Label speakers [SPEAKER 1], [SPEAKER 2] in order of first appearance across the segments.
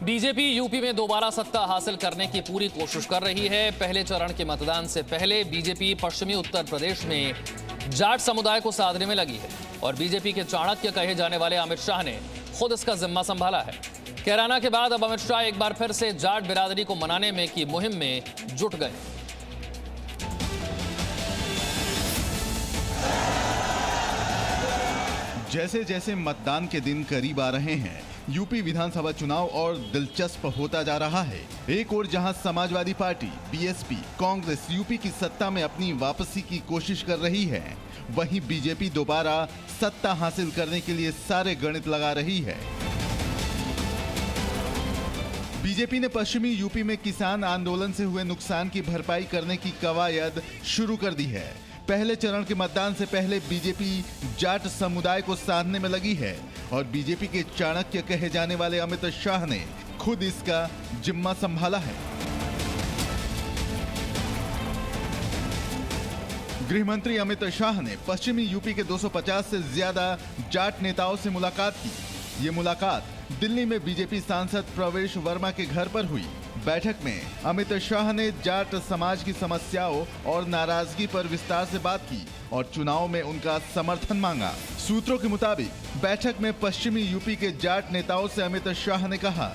[SPEAKER 1] BJP UP में दोबारा सत्ता हासिल करने की पूरी कोशिश कर रही है। पहले चरण के मतदान से पहले बीजेपी पश्चिमी उत्तर प्रदेश में जाट समुदाय को साधने में लगी है और बीजेपी के चाणक्य कहे जाने वाले अमित शाह ने खुद इसका जिम्मा संभाला है। कैराना के बाद अब अमित शाह एक बार फिर से जाट बिरादरी को मनाने में की मुहिम में जुट गए।
[SPEAKER 2] जैसे जैसे मतदान के दिन करीब आ रहे हैं, यूपी विधानसभा चुनाव और दिलचस्प होता जा रहा है। एक ओर जहां Samajwadi party, BSP, Congress UP की सत्ता में अपनी वापसी की कोशिश कर रही है, वहीं बीजेपी दोबारा सत्ता हासिल करने के लिए सारे गणित लगा रही है। बीजेपी ने पश्चिमी यूपी में किसान आंदोलन से हुए नुकसान की भरपाई करने की कवायद शुरू कर दी है। पहले चरण के मतदान से पहले बीजेपी जाट समुदाय को साधने में लगी है और बीजेपी के चाणक्य कहे जाने वाले अमित शाह ने खुद इसका जिम्मा संभाला है। गृह मंत्री अमित शाह ने पश्चिमी यूपी के 250 से ज्यादा जाट नेताओं से मुलाकात की। ये मुलाकात दिल्ली में बीजेपी सांसद प्रवेश वर्मा के घर पर हुई। बैठक में अमित शाह ने जाट समाज की समस्याओं और नाराजगी पर विस्तार से बात की और चुनाव में उनका समर्थन मांगा। सूत्रों के मुताबिक बैठक में पश्चिमी यूपी के जाट नेताओं से अमित शाह ने कहा,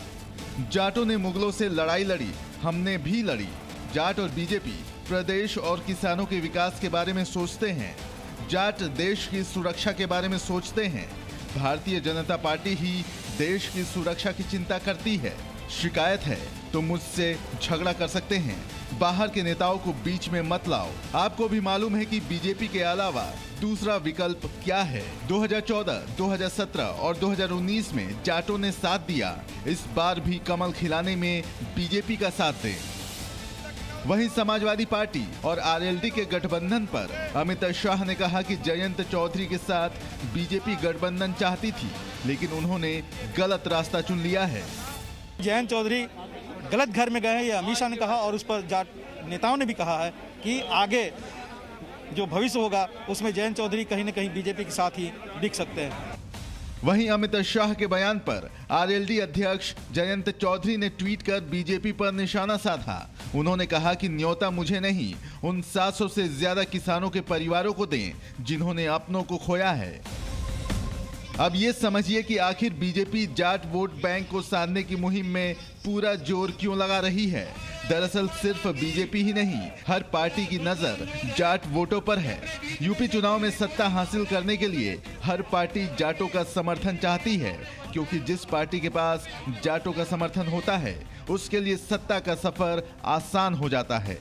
[SPEAKER 2] जाटों ने मुगलों से लड़ाई लड़ी, हमने भी लड़ी। जाट और बीजेपी प्रदेश और किसानों के विकास के बारे में सोचते हैं। जाट देश की सुरक्षा के बारे में सोचते हैं। भारतीय जनता पार्टी ही देश की सुरक्षा की चिंता करती है। शिकायत है तो मुझसे झगड़ा कर सकते हैं, बाहर के नेताओं को बीच में मत लाओ। आपको भी मालूम है कि बीजेपी के अलावा दूसरा विकल्प क्या है। 2014, 2017 और 2019 में जाटों ने साथ दिया, इस बार भी कमल खिलाने में बीजेपी का साथ दें। वहीं समाजवादी पार्टी और आरएलडी के गठबंधन पर अमित शाह ने कहा कि जयंत चौधरी के साथ बीजेपी गठबंधन चाहती थी, लेकिन उन्होंने गलत रास्ता चुन लिया है।
[SPEAKER 3] जयंत चौधरी गलत घर में गए हैं, ये अमित शाह ने कहा और उस पर जाट नेताओं ने भी कहा है कि आगे जो भविष्य होगा उसमें जयंत चौधरी कहीं न कहीं बीजेपी के साथ ही दिख सकते हैं।
[SPEAKER 2] वहीं अमित शाह के बयान पर आरएलडी अध्यक्ष जयंत चौधरी ने ट्वीट कर बीजेपी पर निशाना साधा। उन्होंने कहा कि न्योता मुझे नहीं, उन 700 से ज्यादा किसानों के परिवारों को दें जिन्होंने अपनों को खोया है। अब ये समझिए कि आखिर बीजेपी जाट वोट बैंक को साधने की मुहिम में पूरा जोर क्यों लगा रही है। दरअसल सिर्फ बीजेपी ही नहीं, हर पार्टी की नजर जाट वोटों पर है। यूपी चुनाव में सत्ता हासिल करने के लिए हर पार्टी जाटों का समर्थन चाहती है, क्योंकि जिस पार्टी के पास जाटों का समर्थन होता है उसके लिए सत्ता का सफर आसान हो जाता है।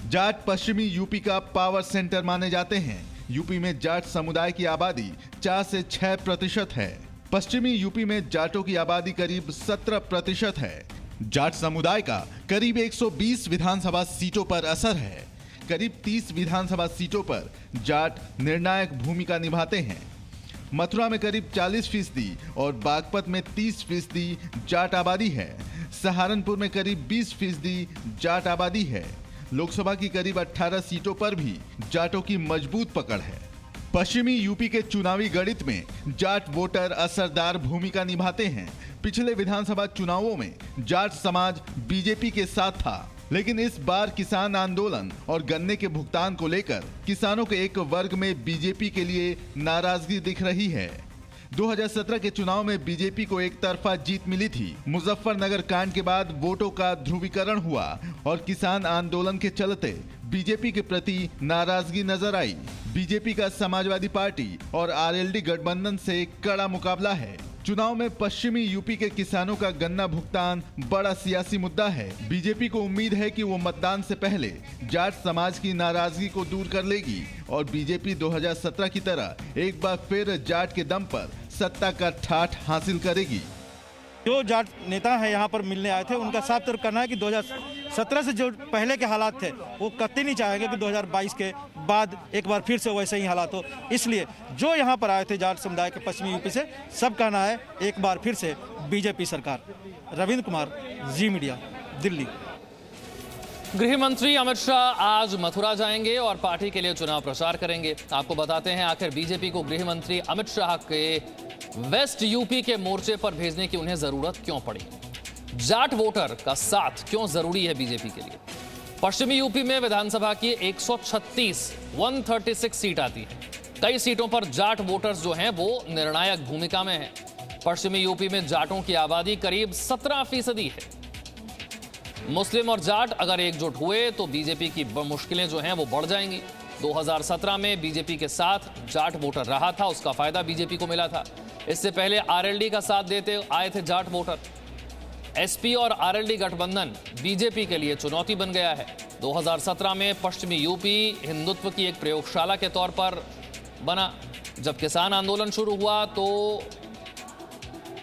[SPEAKER 2] जाट पश्चिमी यूपी का पावर सेंटर माने जाते हैं। यूपी में जाट समुदाय की आबादी 4 से 6% है। पश्चिमी यूपी में जाटों की आबादी करीब 17% है। जाट समुदाय का करीब 120 विधानसभा सीटों पर असर है। करीब 30 विधानसभा सीटों पर जाट निर्णायक भूमिका निभाते हैं। मथुरा में करीब 40% और बागपत में 30% जाट आबादी है। सहारनपुर में करीब 20% जाट आबादी है। लोकसभा की करीब 18 सीटों पर भी जाटों की मजबूत पकड़ है। पश्चिमी यूपी के चुनावी गणित में जाट वोटर असरदार भूमिका निभाते हैं। पिछले विधानसभा चुनावों में जाट समाज बीजेपी के साथ था, लेकिन इस बार किसान आंदोलन और गन्ने के भुगतान को लेकर किसानों के एक वर्ग में बीजेपी के लिए नाराजगी दिख रही है। 2017 के चुनाव में बीजेपी को एक तरफा जीत मिली थी। मुजफ्फरनगर कांड के बाद वोटों का ध्रुवीकरण हुआ और किसान आंदोलन के चलते बीजेपी के प्रति नाराजगी नजर आई। बीजेपी का समाजवादी पार्टी और आरएलडी गठबंधन से कड़ा मुकाबला है। चुनाव में पश्चिमी यूपी के किसानों का गन्ना भुगतान बड़ा सियासी मुद्दा है। बीजेपी को उम्मीद है कि वो मतदान से पहले जाट समाज की नाराजगी को दूर कर लेगी और बीजेपी 2017 की तरह एक बार फिर जाट के दम पर सत्ता का ठाठ हासिल करेगी।
[SPEAKER 3] जो जाट नेता है यहाँ पर मिलने आए थे, उनका साफ तौर कहना है कि 2017 से जो पहले के हालात थे वो कतई नहीं चाहेंगे कि 2022 के बाद एक बार फिर से वैसे ही हालात हो। इसलिए जो यहाँ पर आए थे जाट समुदाय के पश्चिमी यूपी से, सब कहना है एक बार फिर से बीजेपी सरकार। रविंद्र कुमार, जी मीडिया, दिल्ली।
[SPEAKER 1] गृह मंत्री अमित शाह आज मथुरा जाएंगे और पार्टी के लिए चुनाव प्रचार करेंगे। आपको बताते हैं आखिर बीजेपी को गृह मंत्री अमित शाह के वेस्ट यूपी के मोर्चे पर भेजने की उन्हें जरूरत क्यों पड़ी। जाट वोटर का साथ क्यों जरूरी है बीजेपी के लिए? पश्चिमी यूपी में विधानसभा की 136 सीट आती है। कई सीटों पर जाट वोटर्स जो हैं वो निर्णायक भूमिका में हैं। पश्चिमी यूपी में जाटों की आबादी करीब 17% है। मुस्लिम और जाट अगर एकजुट हुए तो बीजेपी की मुश्किलें जो हैं वो बढ़ जाएंगी। 2017 में बीजेपी के साथ जाट वोटर रहा था, उसका फायदा बीजेपी को मिला था। इससे पहले आरएलडी का साथ देते आए थे जाट वोटर। एसपी और आरएलडी गठबंधन बीजेपी के लिए चुनौती बन गया है। 2017 में पश्चिमी यूपी हिंदुत्व की एक प्रयोगशाला के तौर पर बना। जब किसान आंदोलन शुरू हुआ तो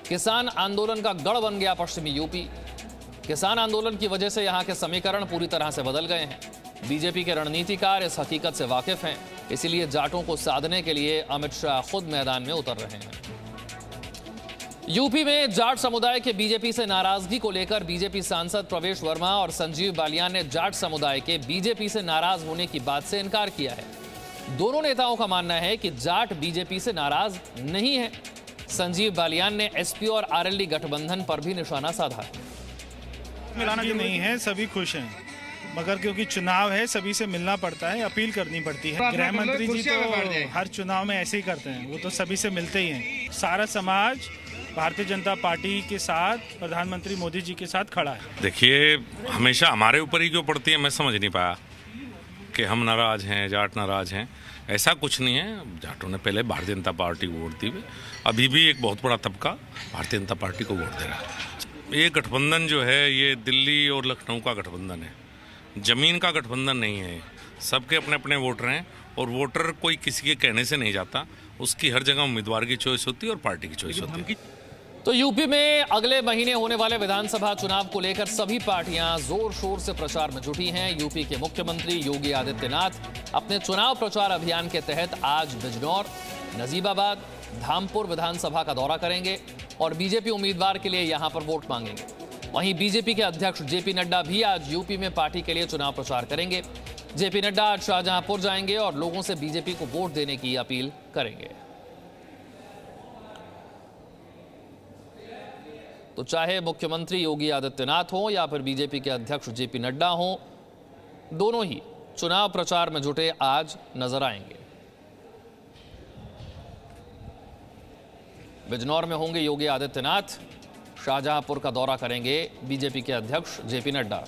[SPEAKER 1] किसान आंदोलन का गढ़ बन गया पश्चिमी यूपी। किसान आंदोलन की वजह से यहां के समीकरण पूरी तरह से बदल गए हैं। बीजेपी के रणनीतिकार इस हकीकत से वाकिफ हैं, इसीलिए जाटों को साधने के लिए अमित शाह खुद मैदान में उतर रहे हैं। यूपी में जाट समुदाय के बीजेपी से नाराजगी को लेकर बीजेपी सांसद प्रवेश वर्मा और संजीव बालियान ने जाट समुदाय के बीजेपी से नाराज होने की बात से इनकार किया है। दोनों नेताओं का मानना है कि जाट बीजेपी से नाराज नहीं है। संजीव बालियान ने एसपी और आरएलडी गठबंधन पर भी निशाना साधा।
[SPEAKER 4] मिलाना जो नहीं है, सभी खुश हैं, मगर क्योंकि चुनाव है सभी से मिलना पड़ता है, अपील करनी पड़ती है। गृह मंत्री जी तो हर चुनाव में ऐसे ही करते हैं, वो तो सभी से मिलते ही हैं। सारा समाज भारतीय जनता पार्टी के साथ, प्रधानमंत्री मोदी जी के साथ खड़ा है।
[SPEAKER 5] देखिए, हमेशा हमारे ऊपर ही क्यों पड़ती है, मैं समझ नहीं पाया कि हम नाराज हैं, जाट नाराज हैं। ऐसा कुछ नहीं है। जाटों ने पहले भारतीय जनता पार्टी को वोट दी, अभी भी एक बहुत बड़ा तबका भारतीय जनता पार्टी को वोट दे रहा है। ये गठबंधन जो है ये दिल्ली और लखनऊ का गठबंधन है, जमीन का गठबंधन नहीं है। सबके अपने अपने वोटर हैं और वोटर कोई किसी के कहने से नहीं जाता, उसकी हर जगह उम्मीदवार की चॉइस होती है और पार्टी की चॉइस होती है।
[SPEAKER 1] तो यूपी में अगले महीने होने वाले विधानसभा चुनाव को लेकर सभी पार्टियां जोर शोर से प्रचार में जुटी हैं। यूपी के मुख्यमंत्री योगी आदित्यनाथ अपने चुनाव प्रचार अभियान के तहत आज बिजनौर, नजीबाबाद, धामपुर विधानसभा का दौरा करेंगे और बीजेपी उम्मीदवार के लिए यहां पर वोट मांगेंगे। वहीं बीजेपी के अध्यक्ष जेपी नड्डा भी आज यूपी में पार्टी के लिए चुनाव प्रचार करेंगे। जेपी नड्डा आज शाहजहांपुर जाएंगे और लोगों से बीजेपी को वोट देने की अपील करेंगे। तो चाहे मुख्यमंत्री योगी आदित्यनाथ हो या फिर बीजेपी के अध्यक्ष जेपी नड्डा हो, दोनों ही चुनाव प्रचार में जुटे आज नजर आएंगे। बिजनौर में होंगे योगी आदित्यनाथ, शाहजहांपुर का दौरा करेंगे बीजेपी के अध्यक्ष जेपी नड्डा।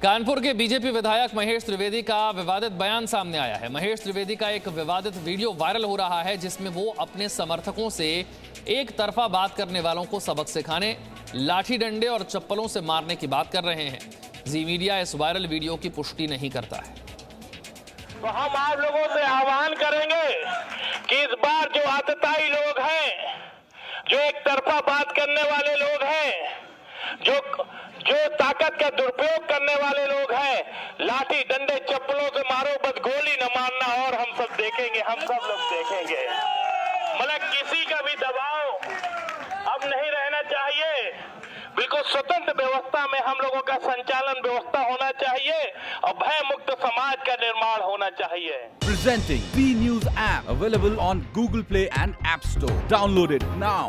[SPEAKER 1] कानपुर के बीजेपी विधायक महेश त्रिवेदी का विवादित बयान सामने आया है। महेश त्रिवेदी का एक विवादित वीडियो वायरल हो रहा है जिसमें वो अपने समर्थकों से एक तरफा बात करने वालों को सबक सिखाने, लाठी डंडे और चप्पलों से मारने की बात कर रहे हैं। जी मीडिया इस वायरल वीडियो की पुष्टि नहीं करता है।
[SPEAKER 6] तो हम आप लोगों से आह्वान करेंगे कि इस बार जो आतताई लोग हैं, जो एक तरफा बात करने वाले लोग हैं, जो ताकत का दुरुपयोग करने वाले लोग हैं, लाठी डंडे चप्पलों से मारो, बस गोली न मारना और हम सब देखेंगे, हम सब लोग देखेंगे। मतलब किसी का भी दबाव अब नहीं रहना चाहिए। बिल्कुल स्वतंत्र व्यवस्था में हम लोगों का संचालन व्यवस्था होना चाहिए और भय मुक्त समाज का निर्माण होना चाहिए।
[SPEAKER 7] Presenting B News app available on Google Play and App Store. Download it now.